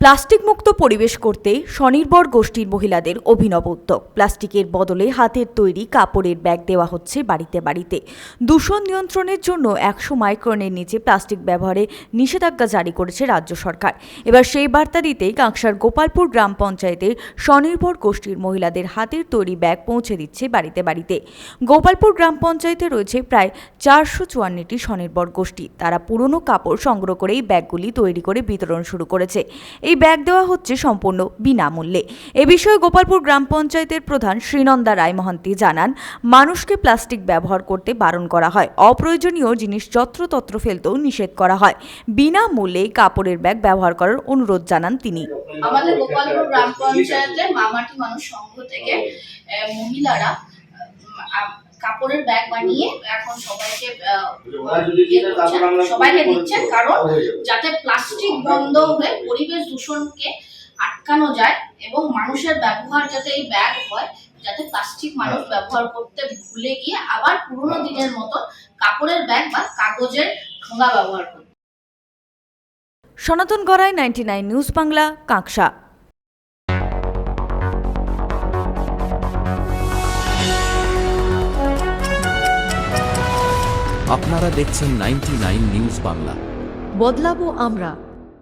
Plastic মুক্ত পরিবেশ করতে স্বনির্ভর গোষ্ঠীর মহিলাদের অভিনব উদ্যোগ। প্লাস্টিকের বদলে হাতের তৈরি কাপড়ের ব্যাগ দেওয়া হচ্ছে বাড়িতে বাড়িতে। দূষণ নিয়ন্ত্রণের জন্য 100 মাইক্রনের নিচে প্লাস্টিক ব্যবহারে নিষেধাজ্ঞা জারি করেছে রাজ্য সরকার। এবার সেই বার্তা দিতেই কাঁকসার গোপালপুর গ্রাম পঞ্চায়েতের স্বনির্ভর গোষ্ঠীর মহিলাদের হাতের তৈরি ব্যাগ পৌঁছে দিচ্ছে বাড়িতে বাড়িতে। গোপালপুর গ্রাম পঞ্চায়েতে রয়েছে প্রায় 454টি স্বনির্ভর গোষ্ঠী। তারা পুরনো কাপড় সংগ্রহ করে এই ব্যাগগুলি তৈরি করে বিতরণ শুরু করেছে। এই ব্যাগ দেওয়া হচ্ছে সম্পূর্ণ বিনামূল্যে। এ বিষয়ে গোপালপুর গ্রাম পঞ্চায়েতের প্রধান শ্রীনন্দা রায় মহান্তি জানান, মানুষকে প্লাস্টিক ব্যবহার করতে বারণ করা হয়, অপ্রয়োজনীয় জিনিস যত্রতত্র ফেলতেও নিষেধ করা হয়। বিনামূল্যে কাপড়ের ব্যাগ ব্যবহার করার অনুরোধ জানান তিনি। আমাদের গোপালপুর গ্রাম পঞ্চায়েতের মামাটি মানুষ সংঘ থেকে মহিলারা কাপড়ের ব্যাগ বানিয়ে এখন সবাইকে দিচ্ছেন, কারণ যাতে প্লাস্টিক বন্ধ হয়ে পরিবেশ দূষণকে আটকানো যায় এবং মানুষের ব্যবহার যাতে এই ব্যাগ হয়, যাতে প্লাস্টিক মানুষ ব্যবহার করতে ভুলে গিয়ে আবার পুরোনো দিনের মতো কাপড়ের ব্যাগ বা কাগজের ঠোঙা ব্যবহার করে। সনাতন গড়াই, 99 নিউজ বাংলা, কাঁকসা। আপনারা দেখছেন 99 নিউজ বাংলা। বদলাবো আমরা।